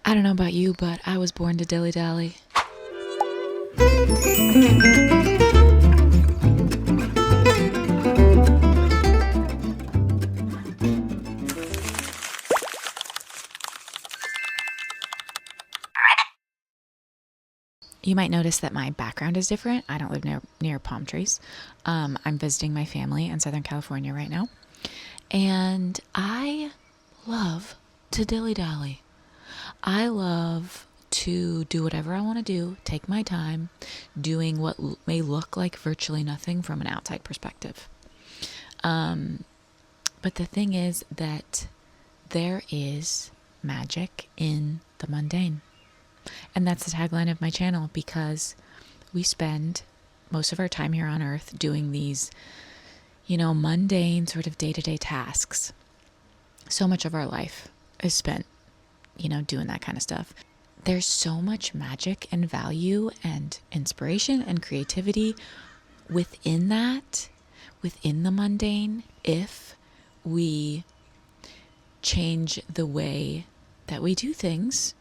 I don't know about you, but I was born to dilly dally. You might notice that my background is different. I don't live near palm trees. I'm visiting my family in Southern California right now. And I love to dilly dally. I love to do whatever I want to do, take my time, doing what may look like virtually nothing from an outside perspective. But the thing is that there is magic in the mundane. And that's the tagline of my channel, because we spend most of our time here on earth doing these, mundane sort of day-to-day tasks. So much of our life is spent, doing that kind of stuff. There's so much magic and value and inspiration and creativity within that, within the mundane, if we change the way that we do things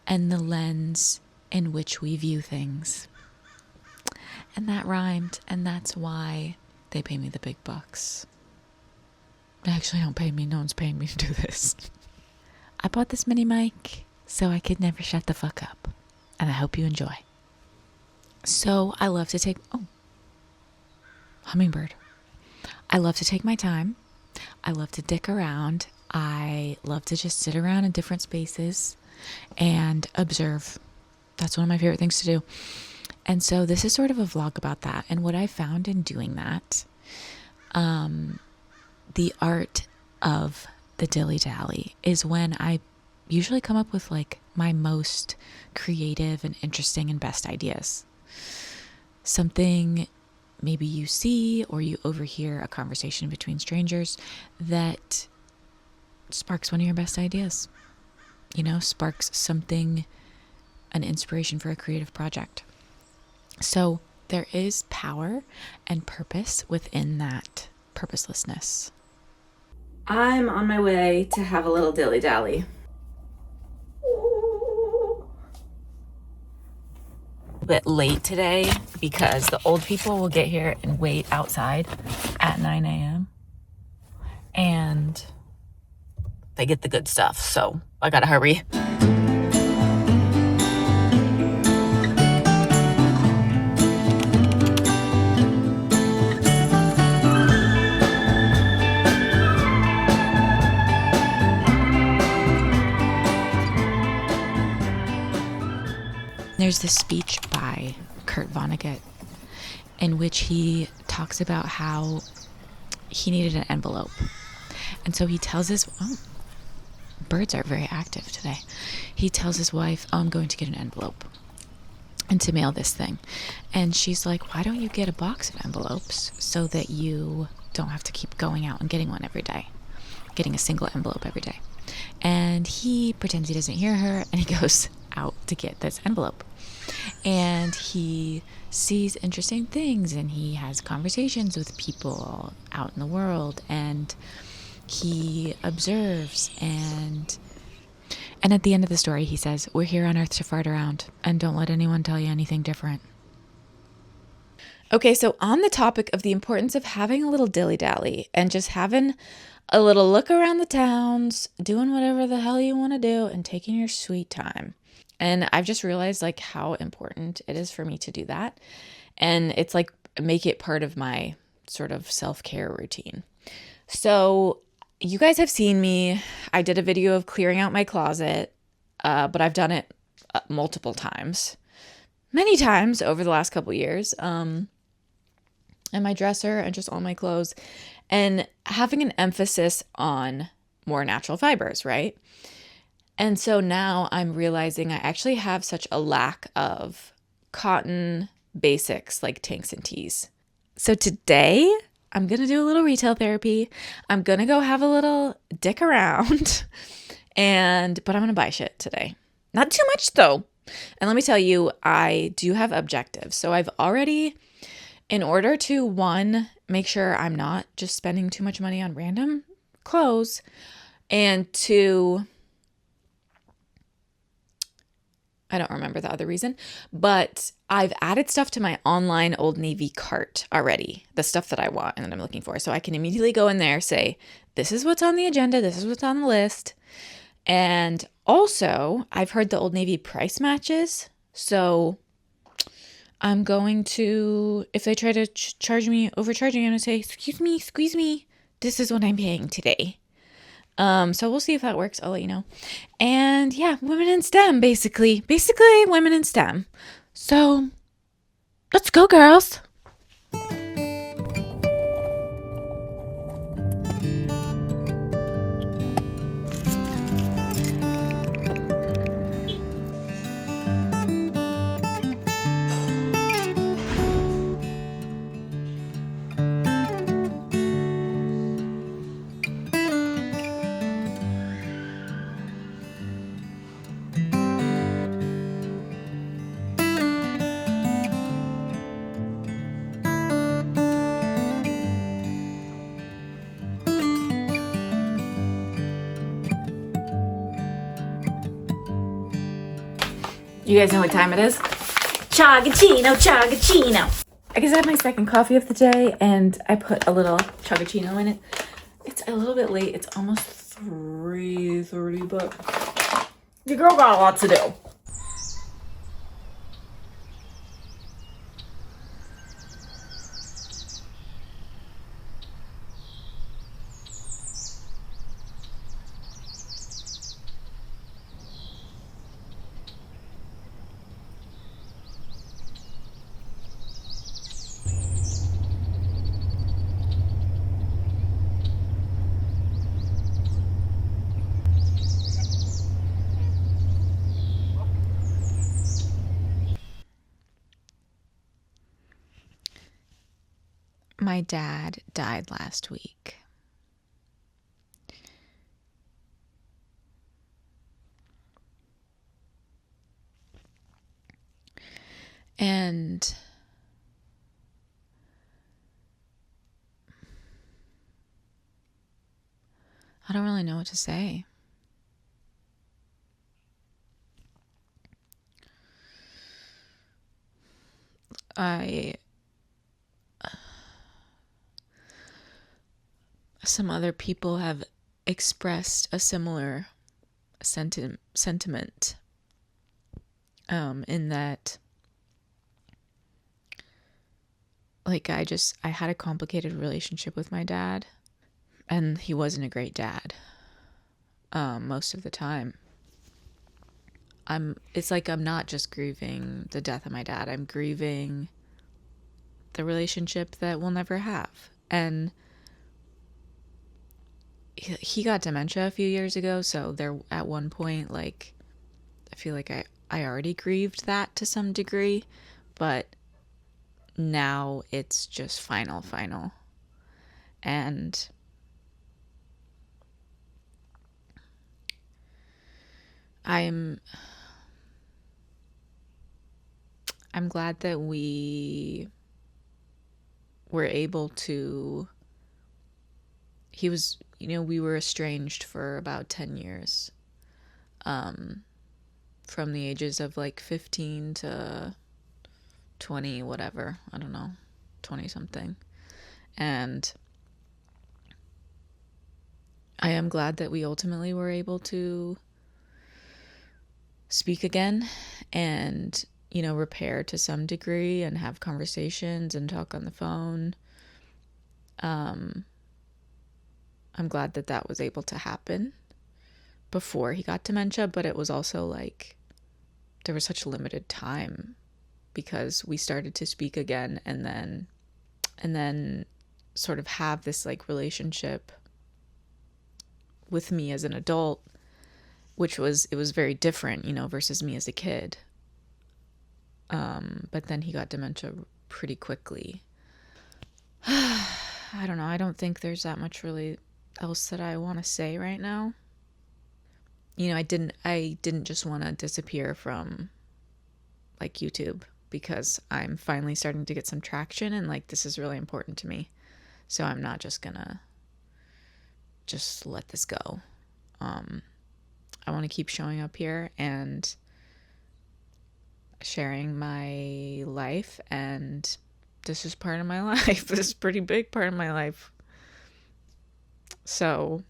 and the lens in which we view things. And that rhymed, and that's why they pay me the big bucks. They actually don't pay me, no one's paying me to do this. I bought this mini mic so I could never shut the fuck up, and I hope you enjoy. So I love to take, hummingbird. I love to take my time. I love to dick around. I love to just sit around in different spaces and observe. That's one of my favorite things to do. And so this is sort of a vlog about that. And what I found in doing that, the art of the dilly dally is when I usually come up with like my most creative and interesting and best ideas. Something maybe you see or you overhear a conversation between strangers that sparks one of your best ideas. Sparks something, an inspiration for a creative project. So there is power and purpose within that purposelessness. I'm on my way to have a little dilly dally. A bit late today because the old people will get here and wait outside at 9 a.m. and they get the good stuff, so I gotta hurry. There's this speech by Vonnegut in which he talks about how he needed an envelope. And so he tells his, birds are very active today. He tells his wife, I'm going to get an envelope and to mail this thing. And she's like, why don't you get a box of envelopes so that you don't have to keep going out and getting one every day, getting a single envelope every day. And he pretends he doesn't hear her, and he goes out to get this envelope. And he sees interesting things, and he has conversations with people out in the world, and he observes, and at the end of the story he says, we're here on earth to fart around, and don't let anyone tell you anything different. Okay, so on the topic of the importance of having a little dilly-dally and just having a little look around the towns, doing whatever the hell you want to do, and taking your sweet time. And I've just realized like how important it is for me to do that. And it's like, make it part of my sort of self-care routine. So you guys have seen me. I did a video of clearing out my closet, but I've done it multiple times, many times over the last couple years. And my dresser and just all my clothes, and having an emphasis on more natural fibers, right? And so now I'm realizing I actually have such a lack of cotton basics like tanks and tees. So today I'm going to do a little retail therapy. I'm going to go have a little dick around but I'm going to buy shit today. Not too much though. And let me tell you, I do have objectives. So I've already, in order to, one, make sure I'm not just spending too much money on random clothes, and two, I don't remember the other reason, but I've added stuff to my online Old Navy cart already, the stuff that I want and that I'm looking for. So I can immediately go in there, say, this is what's on the agenda, this is what's on the list. And also, I've heard the Old Navy price matches. So I'm going to, if they try to charge me, overcharging, I'm going to say, excuse me, squeeze me. This is what I'm paying today. So we'll see if that works. I'll let you know. And yeah, women in STEM, basically women in STEM. So let's go, girls. You guys know what time it is? Chagaccino, chagaccino. I guess I had my second coffee of the day, and I put a little chagaccino in it. It's a little bit late. It's almost 3:30, but your girl got a lot to do. My dad died last week. And I don't really know what to say. Some other people have expressed a similar sentiment, in that, like, I had a complicated relationship with my dad, and he wasn't a great dad, most of the time. It's like I'm not just grieving the death of my dad, I'm grieving the relationship that we'll never have. And he got dementia a few years ago, so there at one point, like, I feel like I already grieved that to some degree, but now it's just final. And I'm glad that we were able to, we were estranged for about 10 years, from the ages of like 15 to 20, whatever, I don't know, 20 something. And I am glad that we ultimately were able to speak again and, repair to some degree and have conversations and talk on the phone. I'm glad that that was able to happen before he got dementia, but it was also like there was such limited time because we started to speak again and then sort of have this like relationship with me as an adult, which was very different, versus me as a kid. But then he got dementia pretty quickly. I don't know. I don't think there's that much really else that I want to say right now. I didn't just want to disappear from like YouTube because I'm finally starting to get some traction and like this is really important to me. So I'm not just gonna just let this go. I want to keep showing up here, and sharing my life, and this is part of my life. This is a pretty big part of my life. So,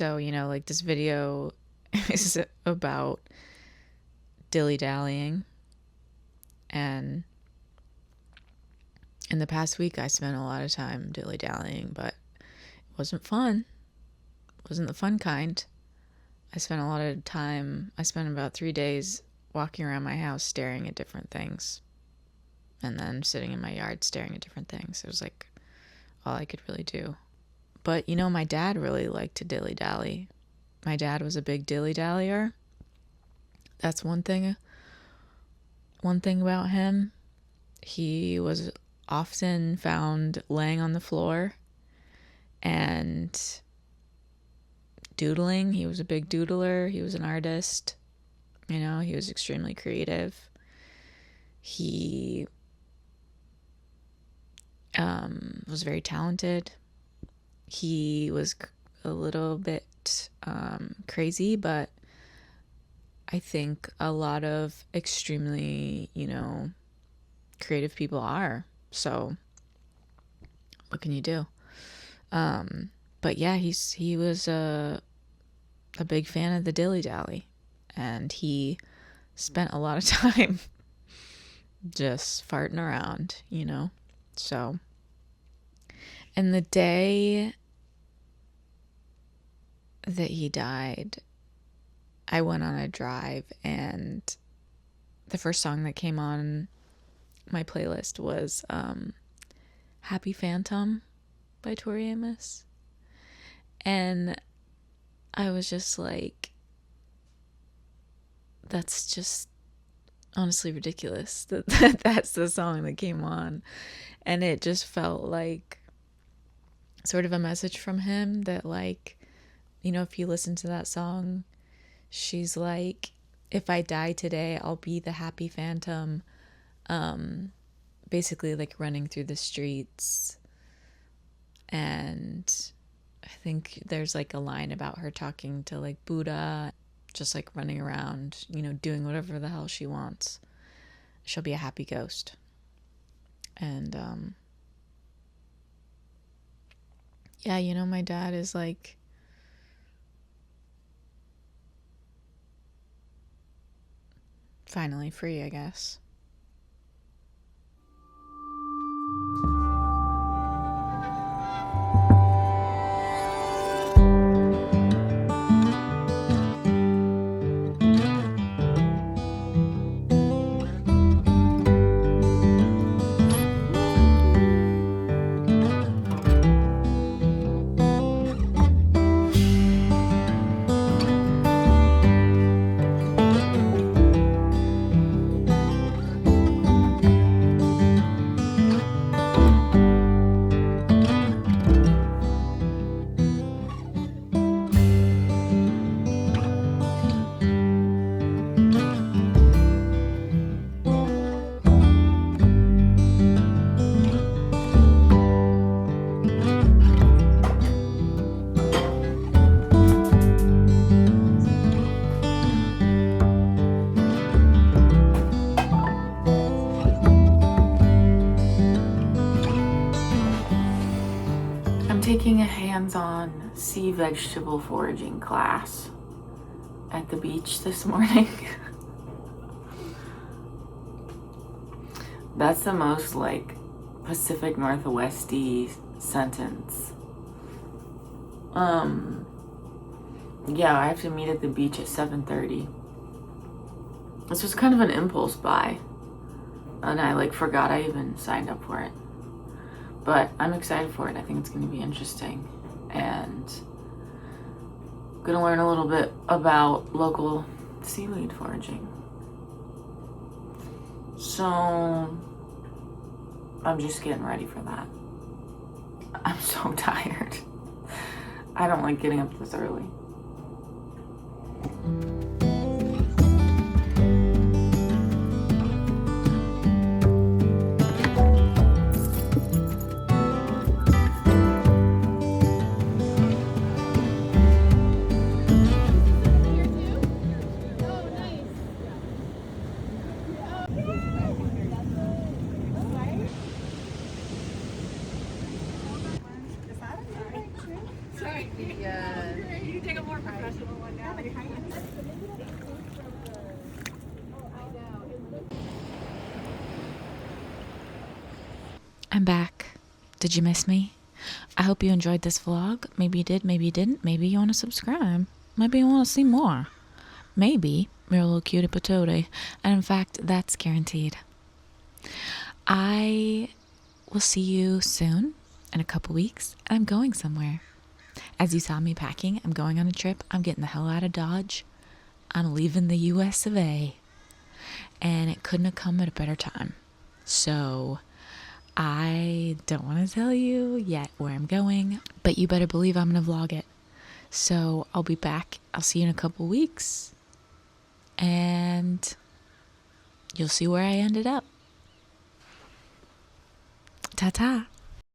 like, this video is about dilly-dallying, and in the past week I spent a lot of time dilly-dallying, but it wasn't fun. It wasn't the fun kind. I spent about 3 days walking around my house staring at different things, and then sitting in my yard staring at different things. It was like all I could really do. But my dad really liked to dilly-dally. My dad was a big dilly-dallyer. That's one thing about him. He was often found laying on the floor and doodling. He was a big doodler. He was an artist. He was extremely creative. He was very talented. He was a little bit crazy, but I think a lot of extremely, creative people are. So what can you do? But yeah, he was a big fan of the dilly-dally, and he spent a lot of time just farting around, So, and the day that he died, I went on a drive, and the first song that came on my playlist was Happy Phantom by Tori Amos. And I was just like, that's just honestly ridiculous that that's the song that came on. And it just felt like sort of a message from him that, like, if you listen to that song, she's like, if I die today, I'll be the happy phantom, basically like running through the streets. And I think there's like a line about her talking to like Buddha, just like running around, doing whatever the hell she wants. She'll be a happy ghost. And yeah, my dad is like finally free, I guess. Taking a hands-on sea vegetable foraging class at the beach this morning. That's the most like Pacific Northwest-y sentence. Yeah, I have to meet at the beach at 7:30. This was kind of an impulse buy, and I like forgot I even signed up for it. But I'm excited for it. I think it's going to be interesting, and I'm going to learn a little bit about local seaweed foraging. So I'm just getting ready for that. I'm so tired. I don't like getting up this early. I'm back. Did you miss me? I hope you enjoyed this vlog. Maybe you did, maybe you didn't. Maybe you want to subscribe. Maybe you want to see more. Maybe you're a little cutie patootie. And in fact, that's guaranteed. I will see you soon, in a couple weeks. I'm going somewhere. As you saw me packing, I'm going on a trip. I'm getting the hell out of Dodge. I'm leaving the US of A. And it couldn't have come at a better time. So I don't want to tell you yet where I'm going, but you better believe I'm going to vlog it. So I'll be back. I'll see you in a couple weeks. And you'll see where I ended up. Ta-ta.